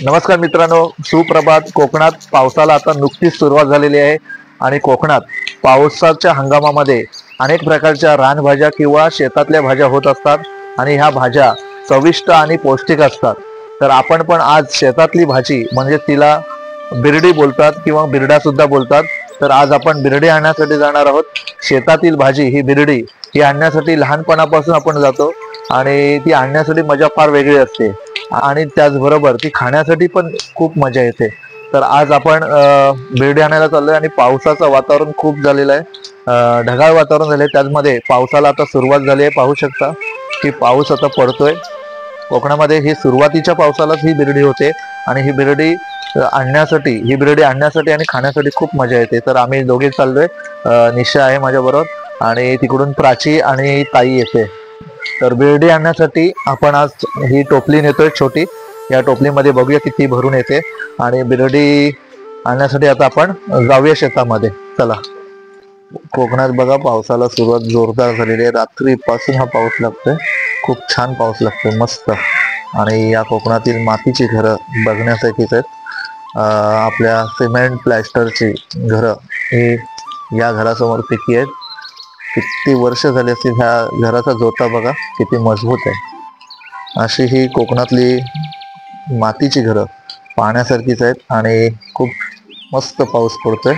नमस्कार मित्रांनो, सुप्रभात। कोकणात पावसाला आता नुकतीच सुरुवात झालेली आहे आणि कोकणात पावसाच्या हंगामामध्ये अनेक प्रकारच्या रानभाज्या किंवा शेतातल्या भाज्या होत असतात आणि ह्या भाज्या चविष्ट आणि पौष्टिक असतात। तर आपण पण आज शेतातली भाजी म्हणजे तिला बिरडी बोलतात किंवा बिरडा सुद्धा बोलतात। तर आज आपण बिरडी आणण्यासाठी जाणार आहोत। शेतातील भाजी ही बिरडी ही आणण्यासाठी लहानपणापासून आपण जातो आणि ती आणण्यासाठी मजा फार वेगळी असते आणि त्याचबरोबर ती खाण्यासाठी पण खूप मजा येते। तर आज आपण बिरडी आणायला चाललोय आणि पावसाचं वातावरण खूप झालेलं आहे, ढगाळ वातावरण झालंय। त्याचमध्ये पावसाला आता सुरुवात झाली आहे, पाहू शकता की पाऊस आता पडतोय। कोकणामध्ये ही सुरुवातीच्या पावसालाच ही बिरडी होते आणि ही बिरडी आणण्यासाठी आणि खाण्यासाठी खूप मजा येते। तर आम्ही दोघे चाललोय, निशा आहे माझ्या बरोबर आणि तिकडून प्राची आणि ताई येते। तर बिरडी आणण्यासाठी आपण आज ही टोपली नेतोय छोटी। या टोपलीमध्ये बघूया किती भरून येते आणि बिरडी आणण्यासाठी आता आपण जाऊया शेतामध्ये। चला। कोकणात बघा पावसाला सुरुवात जोरदार झालेली आहे। रात्रीपासून हा पाऊस लागतोय, खूप छान पाऊस लागतोय, मस्त। आणि या कोकणातील मातीची घरं बघण्यासारखीच आहेत। आपल्या सिमेंट प्लॅस्टरची घरं ही या घरासमोर पिकी आहेत। किती वर्ष झाली असतील ह्या घराचा जोता बघा किती मजबूत आहे। अशी ही कोकणातली मातीची घरं पाहण्यासारखीच आहेत आणि खूप मस्त पाऊस पडतोय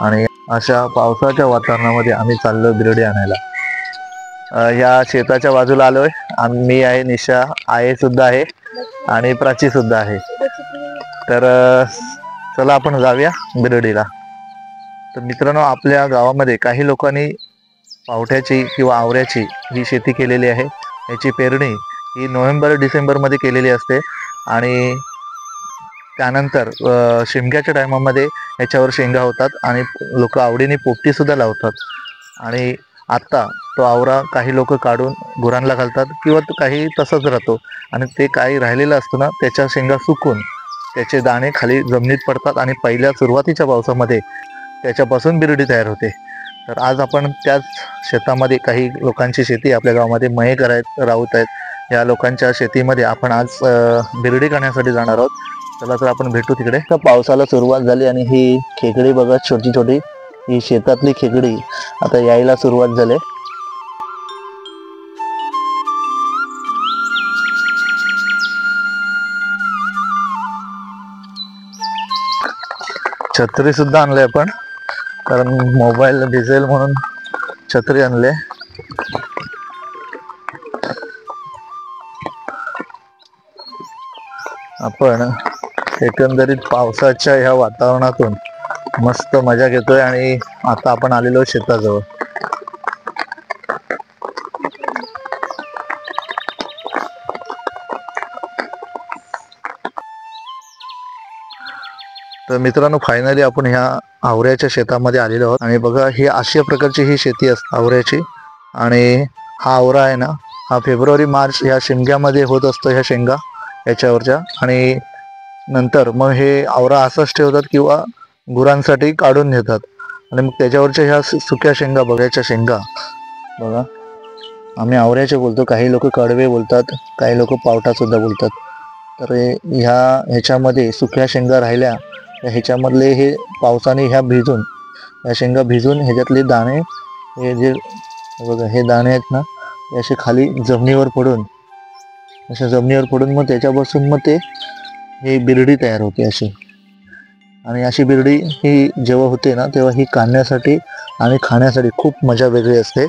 आणि अशा पावसाच्या वातावरणामध्ये आम्ही चाललोय बिरडी आणायला। या शेताच्या बाजूला आलोय मी आहे, निशा आहे सुद्धा आहे आणि प्राची सुद्धा आहे। तर चला आपण जाऊया बिरडीला। तर मित्रांनो, आपल्या गावामध्ये काही लोकांनी पावट्याची किंवा आवऱ्याची ही शेती केलेली आहे। याची पेरणी ही नोव्हेंबर डिसेंबर मध्ये केलेली असते आणि त्यानंतर शिमग्याच्या टायमामध्ये याच्यावर शेंगा होतात आणि लोक आवडीने पोपटी सुद्धा लावतात। आणि आता तो आवरा काही लोक काढून गुरांना घालतात किंवा तो काही तसंच राहतो आणि ते काही राहिलेलं असतं ना, त्याच्या शेंगा सुकून त्याचे दाणे खाली जमिनीत पडतात आणि पहिल्या सुरुवातीच्या पावसामध्ये त्याच्यापासून बिरडी तयार होते। तर आज आपण त्याच शेतामध्ये, काही लोकांची शेती आपल्या गावामध्ये मयेकर आहेत, राऊत आहेत, या लोकांच्या शेतीमध्ये आपण आज बिरडी करण्यासाठी जाणार आहोत। चला तर आपण भेटू तिकडे। तर पावसाला सुरुवात झाली आणि ही खेकडी बघा, छोटी छोटी, ही शेतातली खेकडी आता यायला सुरुवात झाली। छत्री सुद्धा आणले आपण, कारण मोबाईल भिजेल म्हणून छत्री आणले। आपण एकंदरीत पावसाच्या ह्या वातावरणातून मस्त मजा घेतोय आणि आता आपण आलेलो शेताजवळ। तर मित्रांनो, फायनली आपण ह्या आवऱ्याच्या शेतामध्ये आलेलो आहोत आणि बघा ही अशा प्रकारची ही शेती असते आवऱ्याची। आणि हा आवरा आहे ना, हा फेब्रुवारी मार्च ह्या शिमग्यामध्ये होत असतो, ह्या शेंगा याच्यावरच्या। आणि नंतर मग हे आवरा असंच ठेवतात किंवा गुरांसाठी काढून नेतात आणि मग त्याच्यावरच्या ह्या सुक्या शेंगा बघायच्या शेंगा बघा, आम्ही आवऱ्याचे बोलतो, काही लोक कडवे बोलतात, काही लोक पावटा सुद्धा बोलतात। तर ह्याच्यामध्ये सुक्या शेंगा राहिल्या, ह्याच्यामधले हे पावसाने ह्या शेंगा भिजून ह्याच्यातले दाणे, हे जे बघा हे दाणे आहेत ना, हे असे खाली जमिनीवर पडून मग त्याच्यापासून मग हे बिरडी तयार होते अशी। आणि अशी बिरडी ही जेव्हा होते ना, तेव्हा ही काढण्यासाठी आणि खाण्यासाठी खूप मजा वेगळी असते,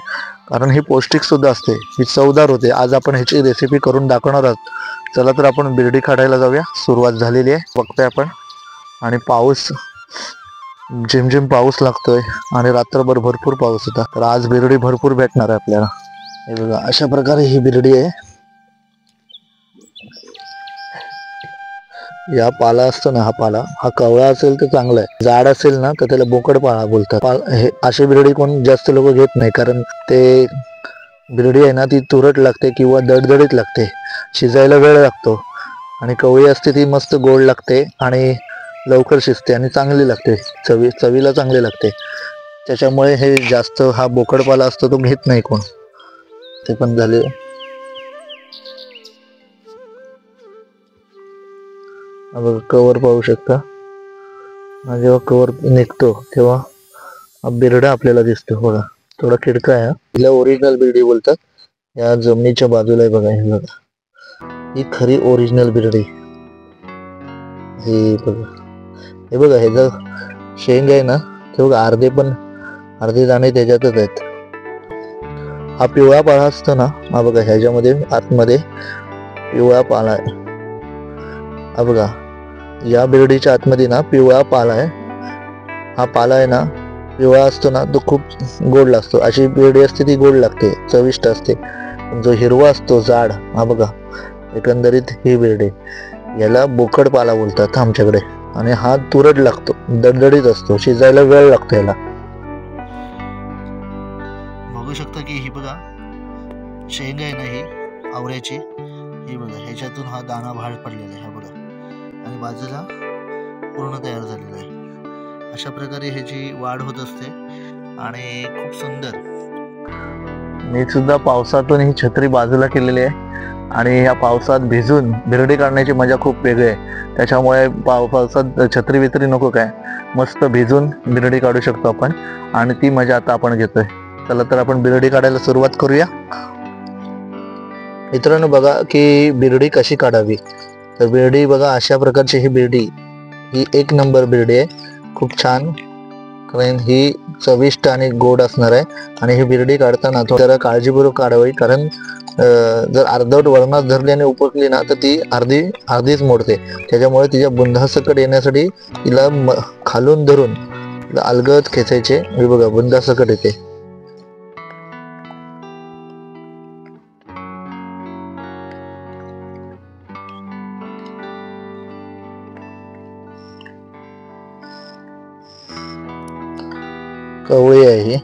कारण ही पौष्टिक सुद्धा असते, ही चवदार होते। आज आपण ह्याची रेसिपी करून दाखवणार आहोत। चला तर आपण बिरडी काढायला जाऊया। सुरुवात झालेली आहे बघतोय आपण आणि पाऊस, झिमझिम पाऊस लागतोय आणि रात्रभर भरपूर पाऊस होता। तर आज बिरडी भरपूर भेटणार आहे आपल्याला। हे बघा अशा प्रकारे ही बिरडी आहे। या पाला असतो ना, हा कवळा असेल तर चांगला आहे, जाड असेल ना तर त्याला बोकड पाला बोलतात। हे अशी बिरडी कोण जास्त लोक घेत नाही, कारण ते बिरडी आहे ना, ती तुरट लागते किंवा दडदडीत लागते, शिजायला वेळ लागतो। आणि कवळी असते ती मस्त गोड लागते आणि लवकर शिजते आणि चांगली लागते, चवीला चांगली लागते। त्याच्यामुळे हे जास्त हा बोकडपाला असतो तो घेत नाही कोण। ते पण झाले। बघा कवर पाहू शकता. हा जेव्हा कवर निघतो तेव्हा हा बिरडा आपल्याला दिसतो बघा. थोडा खिडका आहे. तिला ओरिजिनल बिरडी बोलतात. या जमिनीच्या बाजूला आहे बघा, हे बघा, ही खरी ओरिजिनल बिरडी. हे बघा, हे बघा, हे जर शेंग आहे ना ते बघा, अर्धे दाणे त्याच्यातच आहेत. हा पिवळा पाला असतो ना, हा बघा ह्याच्यामध्ये आतमध्ये पिवळा पाला आहे. हा बघा, या बिरडीच्या आतमध्ये ना पिवळा पाला आहे. हा पाला आहे ना पिवळा असतो ना, तो खूप गोड लागतो. अशी बिरडी असते ती गोड लागते, चविष्ट असते. जो हिरवा असतो जाड, हा बघा, एकंदरीत ही बिरडी, याला बोकड पाला बोलतात आमच्याकडे. आणि हा तुरट लागतो, दणदणीत असतो, शिजायला वेळ लागतो याला. बघू शकता की ही बघा शेंग आहे ना, ही आवऱ्याची, ही बघा, ह्याच्यातून हा दाणा बाहेर पडलेला आहे, हा बघा, आणि बाजूला पूर्ण तयार झालेला आहे. अशा प्रकारे ह्याची वाढ होत असते आणि खूप सुंदर. मी सुद्धा पावसातून ही छत्री बाजूला केलेली आहे आणि या पावसात भिजून बिरडी काढण्याची मजा खूप वेगळी आहे. त्याच्यामुळे पावसात छत्री बित्री नको काय, मस्त भिजून बिरडी काढू शकतो आपण आणि ती मजा आता आपण घेतोय. चला तर आपण बिरडी काढायला सुरुवात करूया. मित्रांनो बघा की बिरडी कशी काढावी. तर बिरडी बघा, अशा प्रकारची ही बिरडी, ही एक नंबर बिरडी आहे, खूप छान. कारण ही चविष्ट आणि गोड असणार आहे. आणि ही बिरडी काढताना थोडं काळजीपूर्वक काढावी, कारण जर अर्धवट वरणात धरली आणि उपटली ना तर ती अर्धीच मोडते. त्याच्यामुळे तिच्या बुंधासकट येण्यासाठी तिला खालून धरून तिला अलगद खेचायचे. हे बघा, बुंधासकट येते. कवळी आहे ही,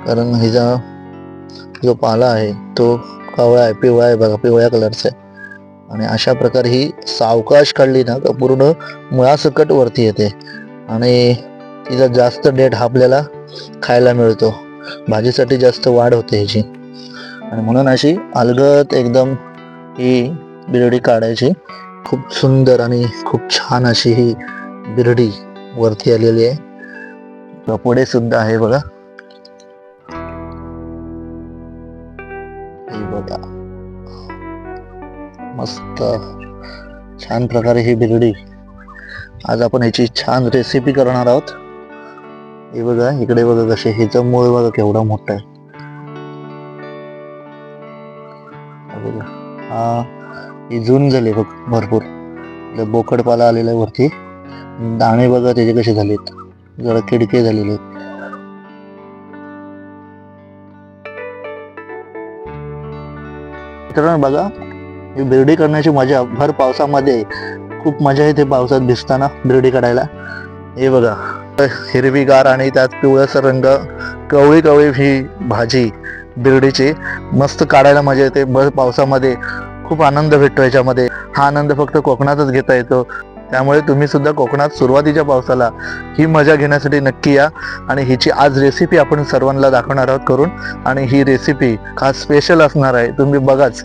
कारण हिचा जो पाला आहे तो कावळा आहे, पिवळा आहे बघा, पिवळ्या कलरचा आहे. आणि अशा प्रकारे ही सावकाश काढली ना तर पूर्ण मुळासकट वरती येते आणि तिचा जास्त डेट हा आपल्याला खायला मिळतो. भाजीसाठी जास्त वाढ होते ह्याची, आणि म्हणून अशी अलगद एकदम ही बिरडी काढायची. खूप सुंदर आणि खूप छान अशी ही बिरडी वरती आलेली आहे. पुढे सुद्धा आहे बघा, हे बघा, मस्त छान प्रकारे ही बिरडी आज आपण ह्याची छान रेसिपी करणार आहोत. हे बघा, इकडे बघा कसे, ह्याचं मूळ बघा केवढा मोठा आहे. बघा, हा ही जून झाली बघ भरपूर, बोकडपाला आलेला आहे वरती. दाणे बघा त्याचे कसे झालेत, जरा खिडके झालेले आहेत. मित्रांनो बघा, ही बिरडी करण्याची मजा भर पावसामध्ये खूप मजा येते. पावसात भिजताना बिरडी काढायला. हे बघा, हिरवीगार आणि त्यात पिवळसर रंग, कवळी कवळी ही भाजी बिरडीची मस्त काढायला मजा येते. भर पावसामध्ये खूप आनंद भेटतो याच्यामध्ये. हा आनंद फक्त कोकणातच घेता येतो. त्यामुळे तुम्ही सुद्धा कोकणात सुरुवातीच्या पावसाला ही मजा घेण्यासाठी नक्की या. आणि हिची आज रेसिपी आपण सर्वांना दाखवणार आहोत करून, आणि ही रेसिपी खास स्पेशल असणार आहे, तुम्ही बघाच.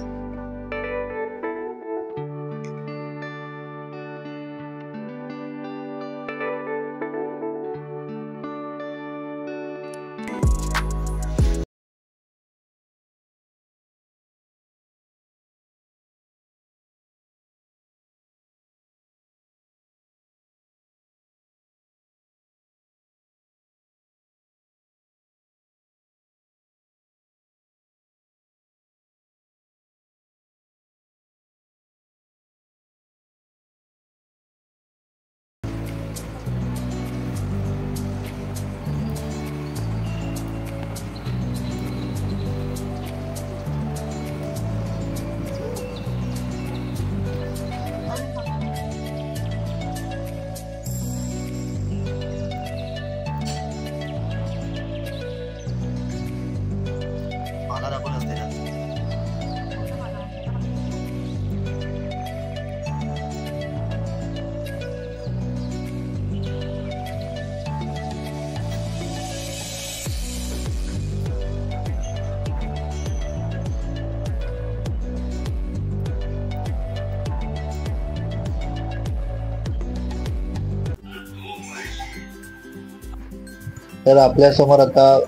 तर आपल्या समोर आता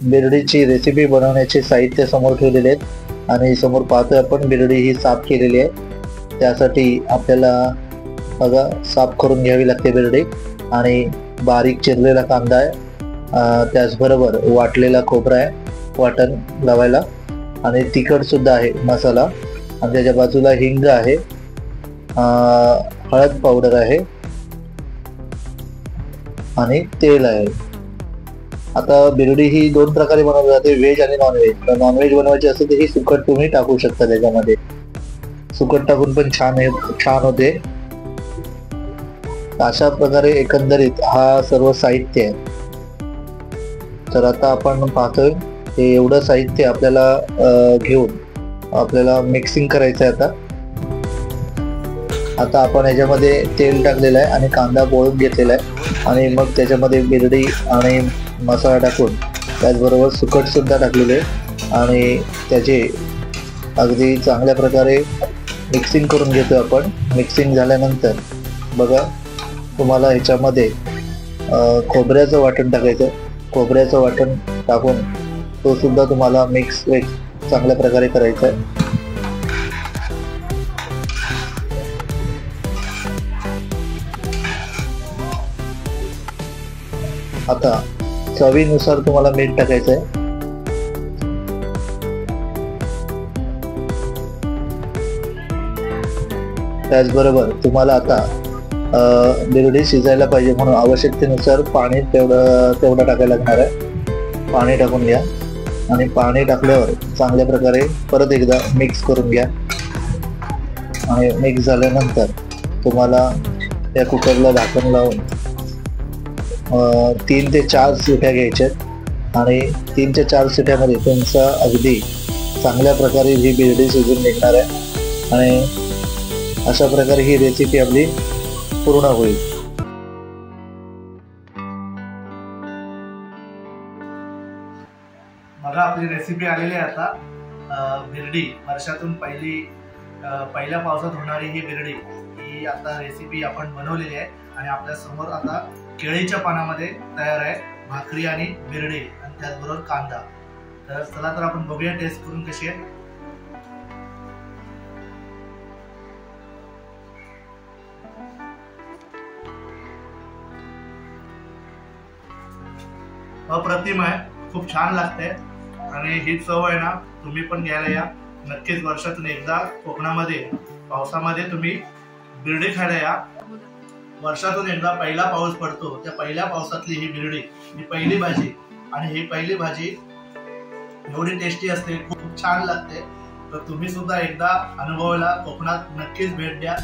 बिरडीची रेसिपी बनवण्याचे साहित्य समोर ठेवलेले आहेत आणि समोर पाहतोय आपण बिरडी ही साफ केलेली आहे। त्यासाठी आपल्याला बघा साफ करून घ्यावी लागते बिरडी आणि बारीक चिरलेला कांदा आहे, त्याचबरोबर वाटलेला खोबरा आहे वाटण लावायला आणि तिखट सुद्धा आहे मसाला आणि त्याच्या बाजूला हिंग आहे, हळद पावडर आहे आणि तेल आहे। आता बिरडी ही दोन प्रकारे बनवली जाते, व्हेज आणि नॉनव्हेज। नॉनव्हेज बनवायची असेल तर ही सुकट तुम्ही टाकू शकता, त्याच्यामध्ये सुकट टाकून पण छान होते। अशा प्रकारे एकंदरीत हा सर्व साहित्य आहे। तर आता आपण पाहतोय हे एवढं साहित्य आपल्याला घेऊन आपल्याला मिक्सिंग करायचं आहे। आता आपण याच्यामध्ये तेल टाकलेलं आहे आणि कांदा पोळून घेतलेला आहे आणि मग त्याच्यामध्ये बिरडी आणि मसाला टाकून त्याचबरोबर सुकट सुद्धा टाकलेले आणि त्याचे अगदी चांगल्या प्रकारे मिक्सिंग करून घेतो आपण। मिक्सिंग झाल्यानंतर बघा तुम्हाला ह्याच्यामध्ये खोबऱ्याचं वाटण टाकायचं, खोबऱ्याचं वाटण टाकून तो सुद्धा तुम्हाला मिक्स चांगल्या प्रकारे करायचा आहे। आता चवीनुसार तुम्हाला मीठ टाकायचं आहे। त्याचबरोबर तुम्हाला आता बिरडी शिजायला पाहिजे म्हणून आवश्यकतेनुसार पाणी तेवढं टाकायला लागणार आहे। पाणी टाकून घ्या आणि पाणी टाकल्यावर चांगल्या प्रकारे परत एकदा मिक्स करून घ्या आणि मिक्स झाल्यानंतर तुम्हाला त्या कुकरला झाकण लावून 3 ते 4 शिट्या घ्यायच्यात आणि 3 ते 4 शिट्यामध्ये तुमचा अगदी चांगल्या प्रकारे ही बिरडी शिजून निघणार आहे आणि अशा प्रकारे ही रेसिपी आपली पूर्ण होईल। बघा आपली रेसिपी आलेली आहे आता। बिरडी वर्षातून पहिल्या पावसात होणारी ही बिरडी ही आता रेसिपी आपण बनवलेली आहे आणि आपल्या समोर आता केळीच्या पानामध्ये तयार आहे भाकरी आणि बिरडी आणि त्याचबरोबर कांदा। तर चला तर आपण बघूया टेस्ट करून कशी आहे। अप्रतिम आहे, खूप छान लागते आणि ही चव आहे ना तुम्ही पण घ्यायला या नक्कीच। वर्षातून एकदा कोकणामध्ये पावसामध्ये तुम्ही बिरडी खायला या। वर्षातून एकदा पहिला पाऊस पडतो, त्या पहिल्या पावसातली ही बिरडी ही पहिली भाजी आणि ही पहिली भाजी एवढी टेस्टी असते, खूप छान लागते। तर तुम्ही सुद्धा एकदा अनुभवायला कोकणात नक्कीच भेट द्या।